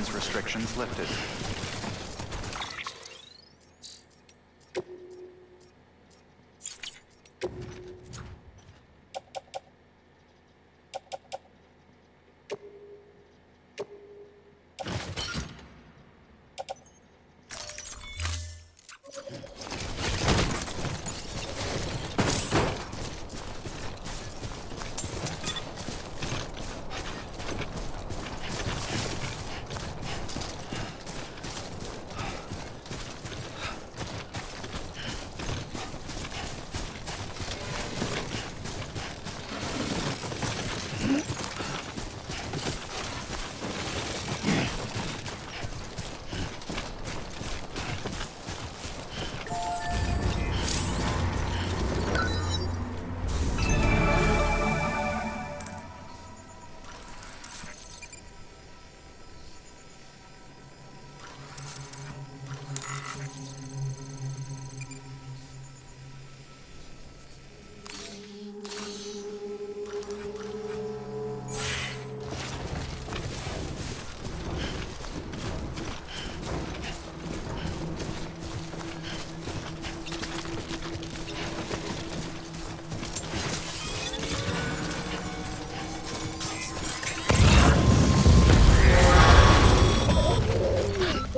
weapons restrictions lifted.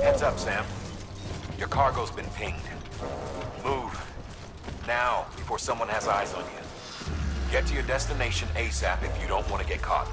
Heads up, Sam. Your cargo's been pinged. Move. Now, before someone has eyes on you. Get to your destination ASAP if you don't want to get caught.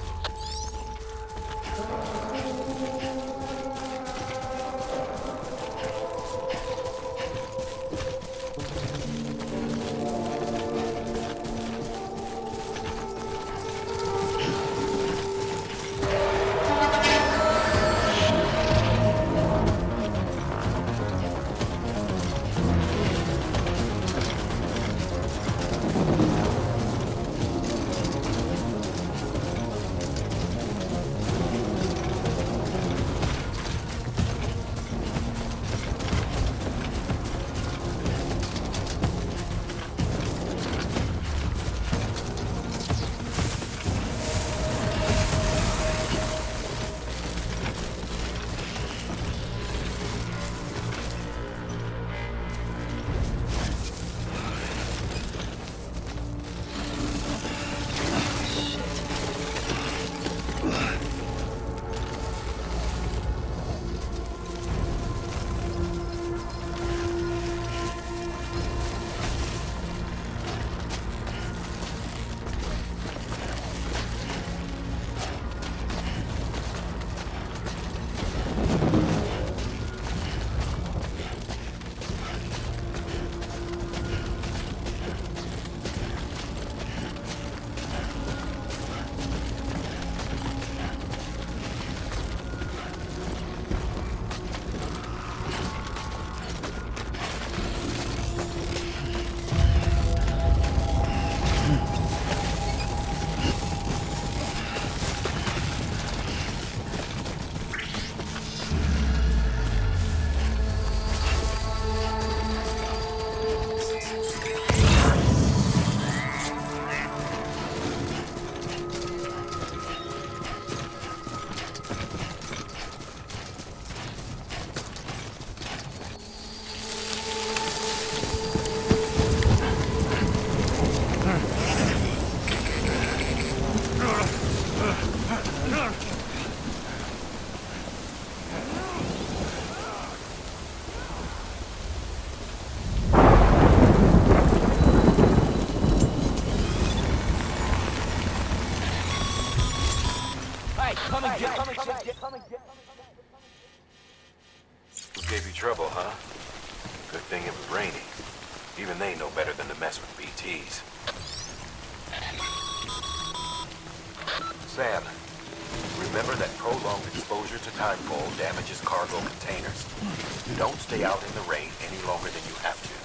Who gave you trouble, huh? Good thing it was raining. Even they know better than to mess with BTs. Sam, remember that prolonged exposure to timefall damages cargo containers. Don't stay out in the rain any longer than you have to.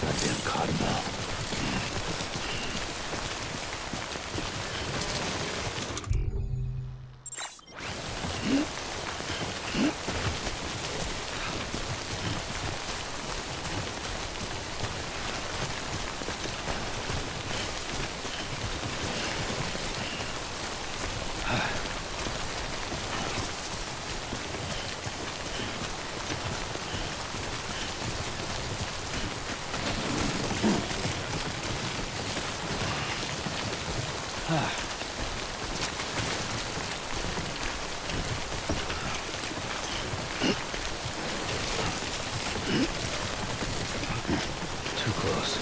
Goddamn cottonmouth. Too close.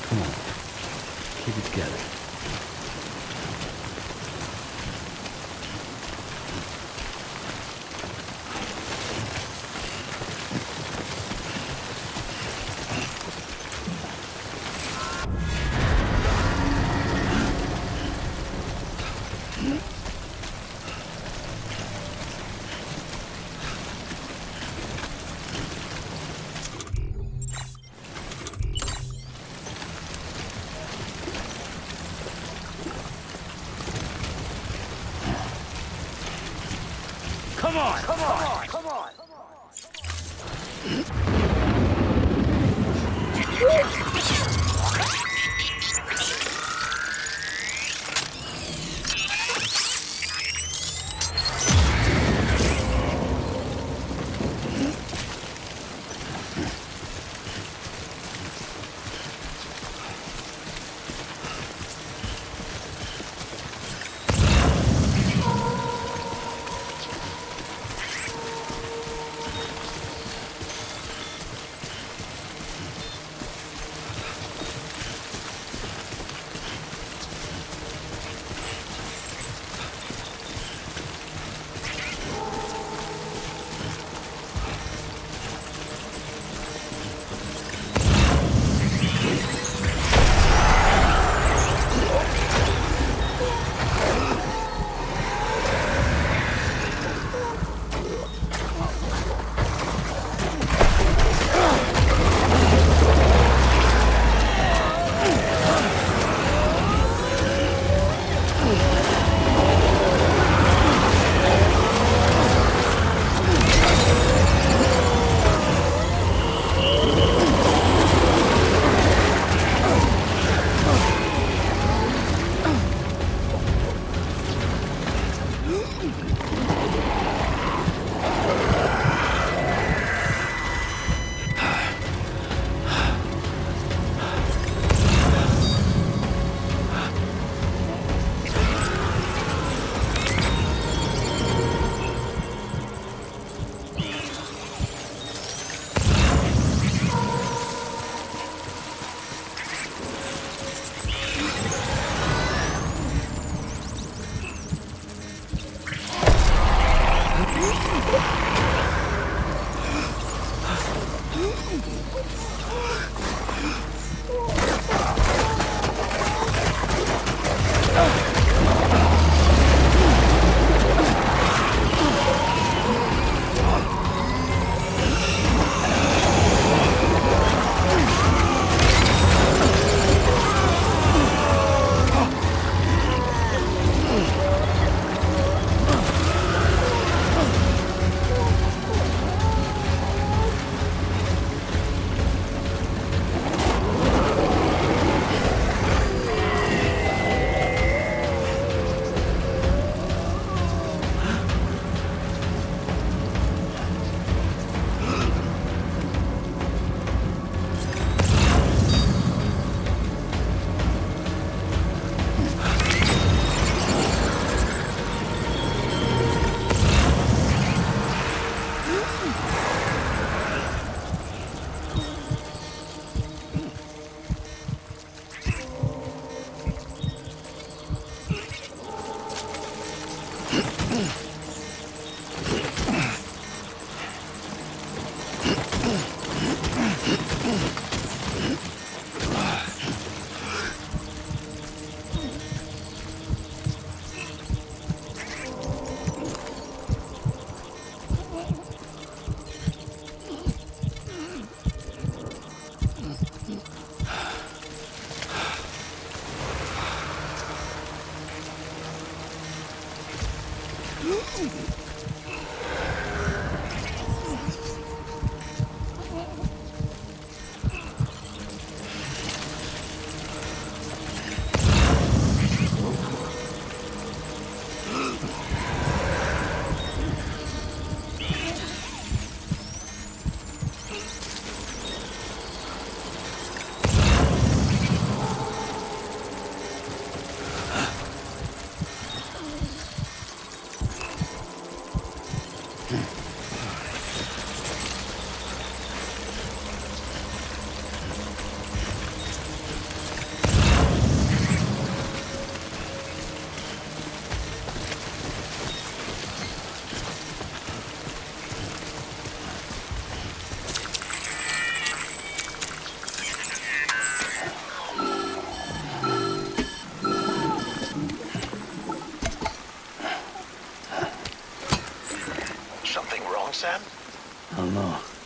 Come on. Keep it together. Come on! Come on! Come on!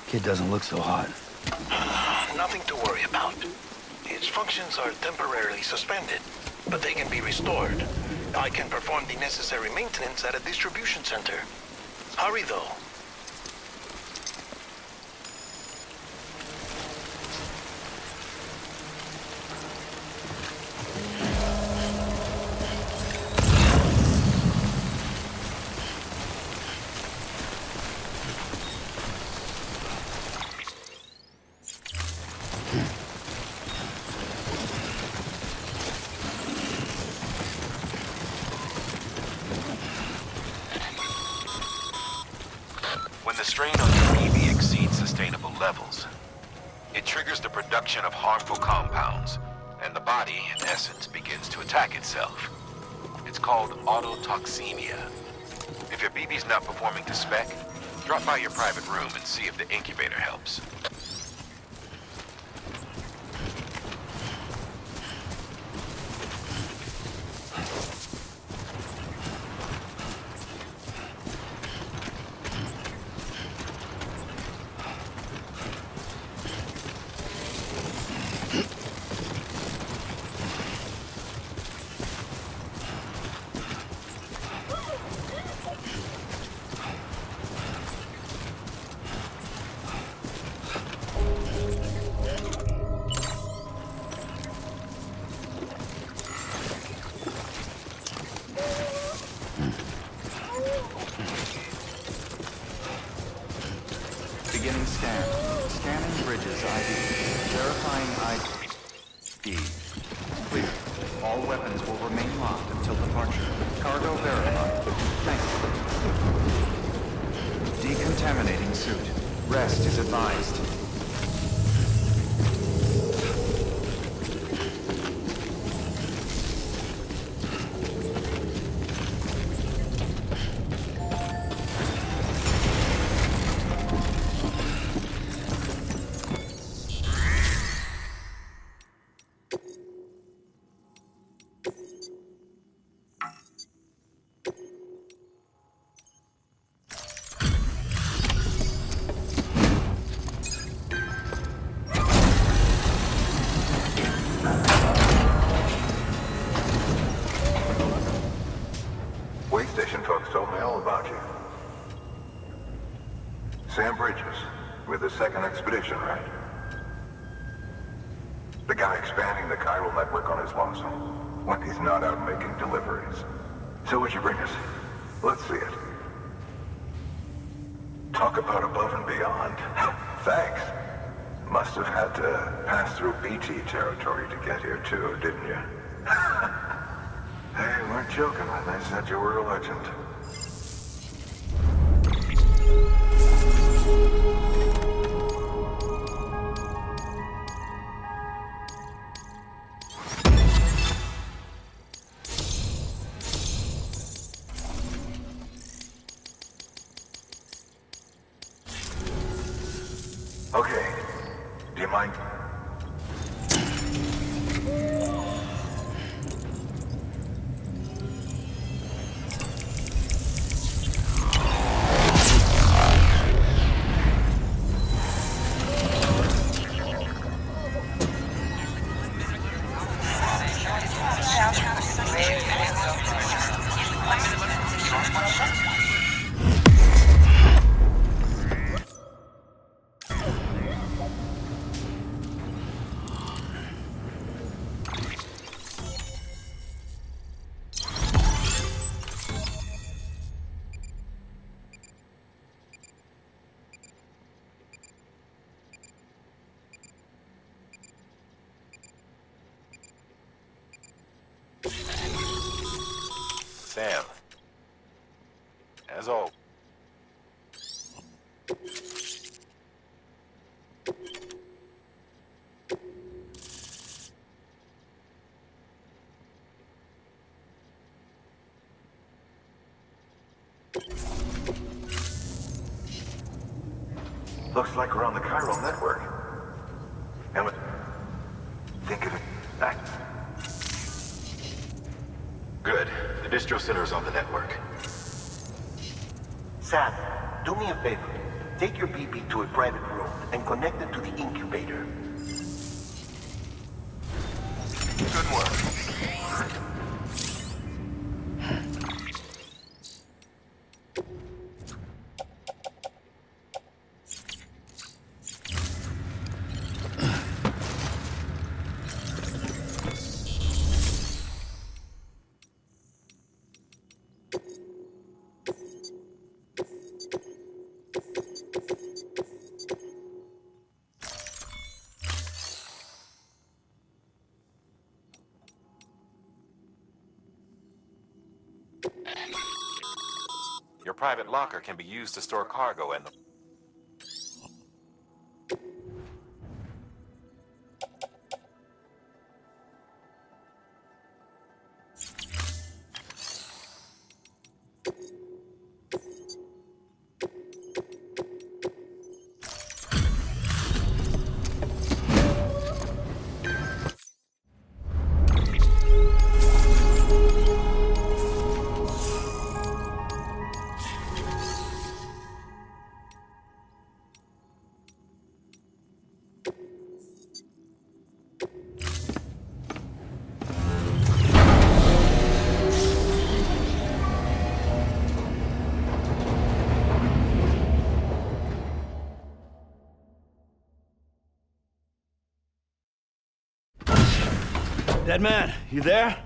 Kid doesn't look so hot. Nothing to worry about. Its functions are temporarily suspended, but they can be restored. I can perform the necessary maintenance at a distribution center. Hurry, though. When the strain on your BB exceeds sustainable levels, it triggers the production of harmful compounds, and the body, in essence, begins to attack itself. It's called autotoxemia. If your BB's not performing to spec, drop by your private room and see if the incubator helps. Beginning scan. Scanning bridges ID. Verifying ID. Clear. All weapons will remain locked until departure. Cargo verified. Thank you. Decontaminating suit. Rest is advised. Way station folks told me all about you. Sam Bridges, with the second expedition, right? The guy expanding the chiral network on his lonesome, when he's not out making deliveries. So what'd you bring us? Let's see it. Talk about above and beyond. Thanks. Must have had to pass through BT territory to get here too, didn't you? They weren't joking when they said you were a legend. Okay. Do you mind? Sam. As always. Looks like we're on the chiral network. And we think of it back. Good. The distro center is on the network. Sam, do me a favor. Take your BB to a private room and connect it to the incubator. Good work. Your private locker can be used to store cargo and the... Dead man, you there?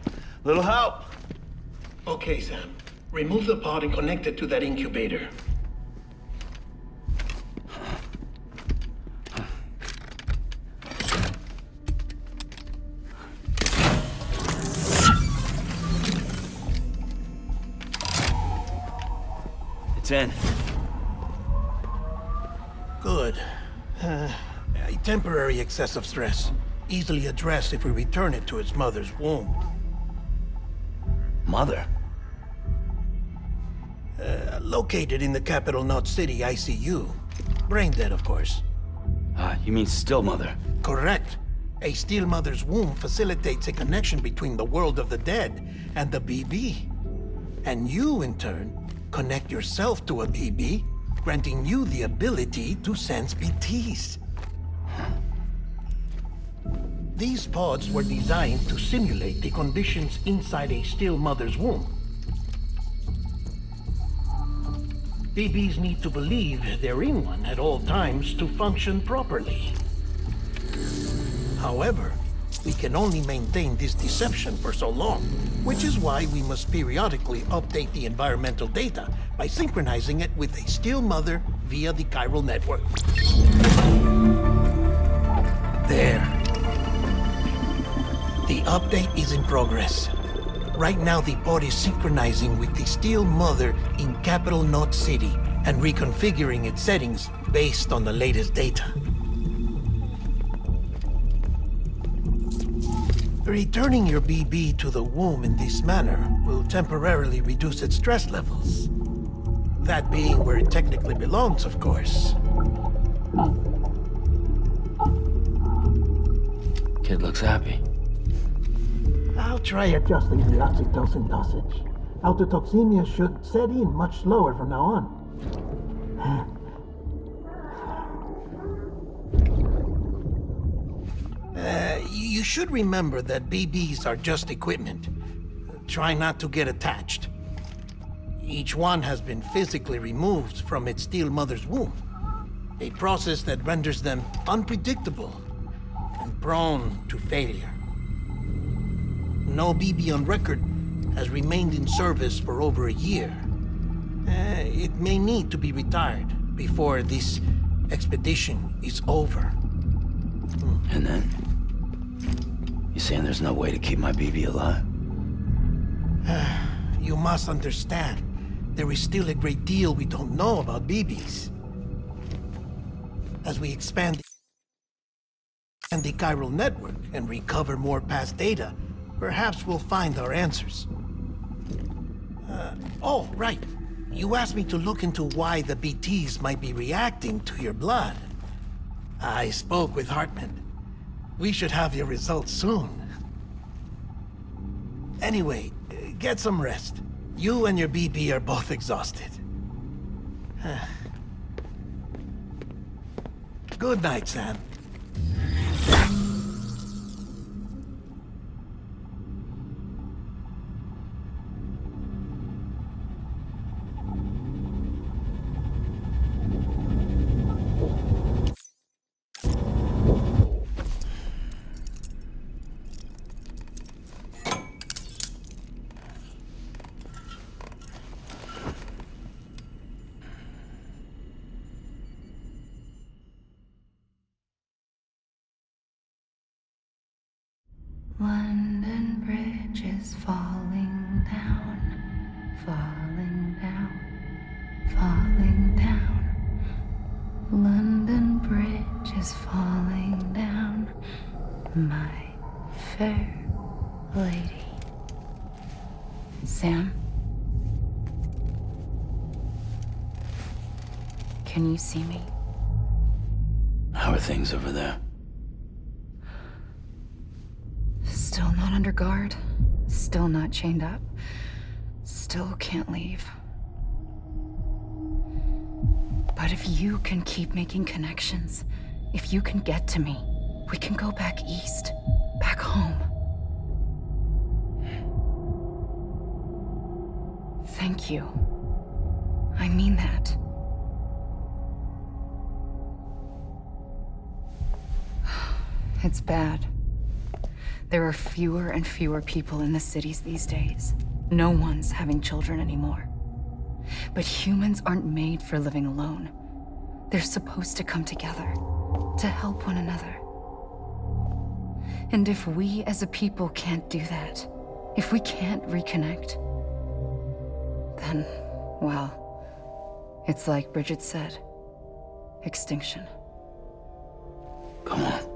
Little help? Okay, Sam. Remove the pod and connect it to that incubator. It's in. Good. A temporary excessive stress. Easily addressed if we return it to its mother's womb. Mother? Located in the capital Knot City ICU. Brain dead, of course. You mean still mother? Correct. A steel mother's womb facilitates a connection between the world of the dead and the BB. And you, in turn, connect yourself to a BB, granting you the ability to sense BTs. These pods were designed to simulate the conditions inside a still mother's womb. BBs need to believe they're in one at all times to function properly. However, we can only maintain this deception for so long, which is why we must periodically update the environmental data by synchronizing it with a still mother via the chiral network. There. The update is in progress. Right now, the pod is synchronizing with the Steel Mother in Capital Knot City and reconfiguring its settings based on the latest data. Returning your BB to the womb in this manner will temporarily reduce its stress levels. That being where it technically belongs, of course. Kid looks happy. I'll try adjusting the oxytocin dosage. Autotoxemia should set in much slower from now on. You should remember that BBs are just equipment. Try not to get attached. Each one has been physically removed from its steel mother's womb. A process that renders them unpredictable and prone to failure. No BB on record has remained in service for over a year. It may need to be retired before this expedition is over. And then? You saying there's no way to keep my BB alive? You must understand, there is still a great deal we don't know about BBs. As we expand the chiral network and recover more past data, perhaps we'll find our answers. Oh, right. You asked me to look into why the BTs might be reacting to your blood. I spoke with Hartman. We should have your results soon. Anyway, get some rest. You and your BB are both exhausted. Good night, Sam. London Bridge is falling down, falling down, falling down. London Bridge is falling down, my fair lady. Sam? Can you see me? How are things over there? Still not under guard, still not chained up, still can't leave. But if you can keep making connections, if you can get to me, we can go back east, back home. Thank you. I mean that. It's bad. There are fewer and fewer people in the cities these days. No one's having children anymore. But humans aren't made for living alone. They're supposed to come together, to help one another. And if we as a people can't do that, if we can't reconnect, then, well, it's like Bridget said, extinction. Come on.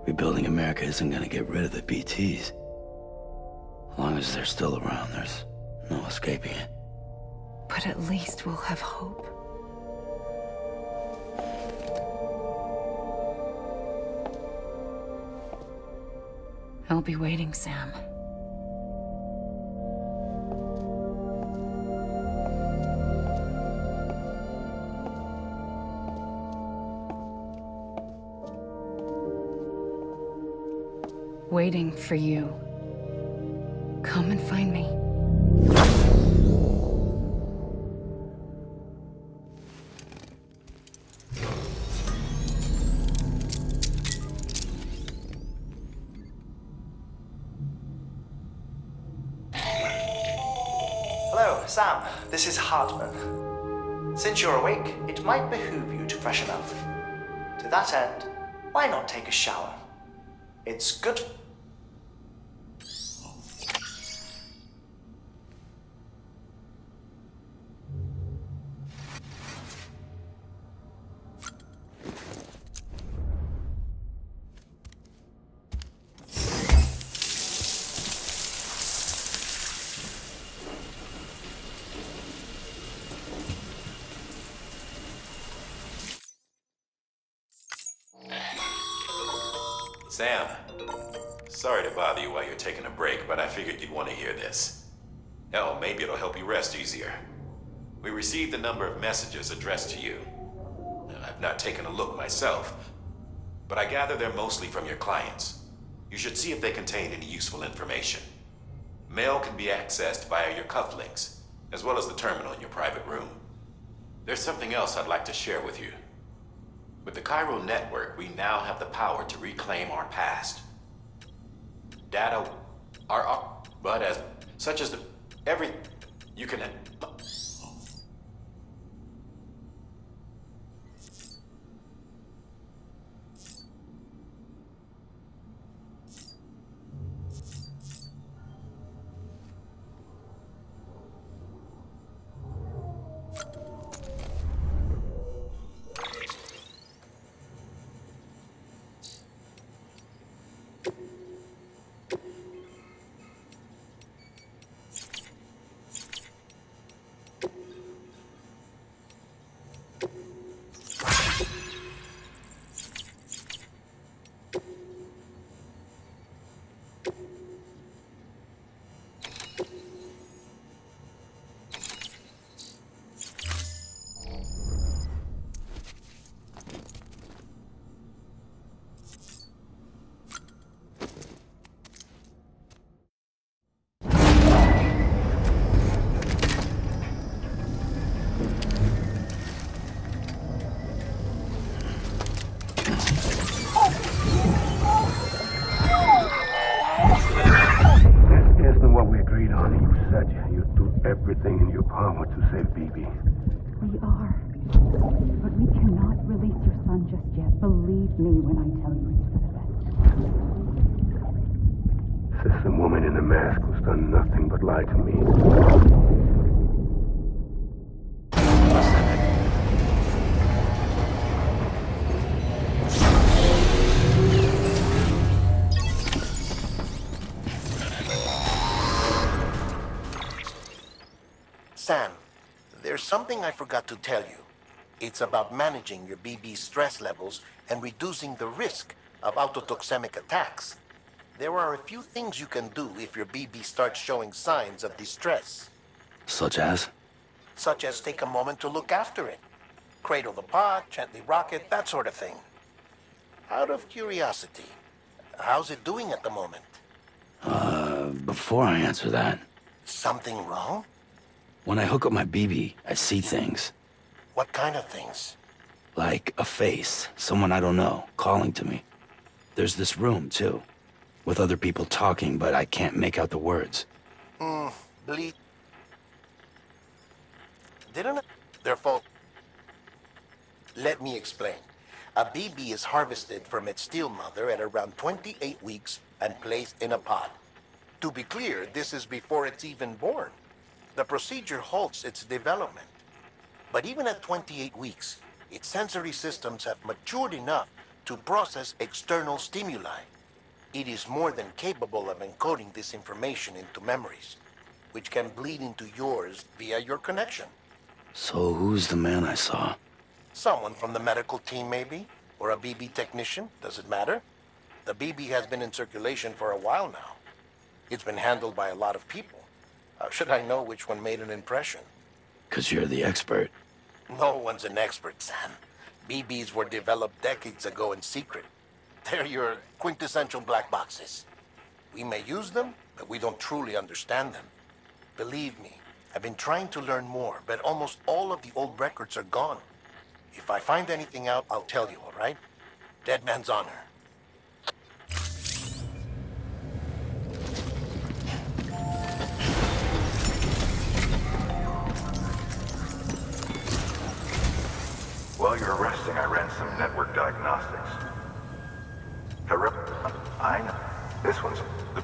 Rebuilding America isn't gonna get rid of the BTs. As long as they're still around, there's no escaping it. But at least we'll have hope. I'll be waiting, Sam. Waiting for you. Come and find me. Hello, Sam. This is Hartman. Since you're awake, it might behoove you to freshen up. To that end, why not take a shower? It's good. Sam, sorry to bother you while you're taking a break, but I figured you'd want to hear this. Hell, maybe it'll help you rest easier. We received a number of messages addressed to you. I've not taken a look myself, but I gather they're mostly from your clients. You should see if they contain any useful information. Mail can be accessed via your cufflinks, as well as the terminal in your private room. There's something else I'd like to share with you. With the Chiral network, we now have the power to reclaim our past. Data but as such as every you can. This isn't what we agreed on. You said you'd do everything in your power to save BB. We are. But we cannot release your son just yet. Believe me when I tell you it's for the best. There's some woman in a mask who's done nothing but lie to me. Sam, there's something I forgot to tell you. It's about managing your BB stress levels and reducing the risk of autotoxemic attacks. There are a few things you can do if your BB starts showing signs of distress. Such as? Such as take a moment to look after it. Cradle the pot, gently rock it, that sort of thing. Out of curiosity, how's it doing at the moment? Before I answer that, Something wrong? when I hook up my BB, I see things. What kind of things? Like a face, someone I don't know, calling to me. There's this room, too, with other people talking, but I can't make out the words. Bleed. Didn't their fault? Let me explain. A BB is harvested from its steel mother at around 28 weeks and placed in a pod. To be clear, this is before it's even born. The procedure halts its development. But even at 28 weeks, its sensory systems have matured enough to process external stimuli. It is more than capable of encoding this information into memories, which can bleed into yours via your connection. So who's the man I saw? Someone from the medical team, maybe? Or a BB technician? Does it matter? The BB has been in circulation for a while now. It's been handled by a lot of people. How should I know which one made an impression? 'Cause you're the expert. No one's an expert, Sam. BBs were developed decades ago in secret. They're your quintessential black boxes. We may use them, but we don't truly understand them. Believe me, I've been trying to learn more, but almost all of the old records are gone. If I find anything out, I'll tell you, all right? Dead man's honor. While you're resting, I ran some network diagnostics. I know. This one's the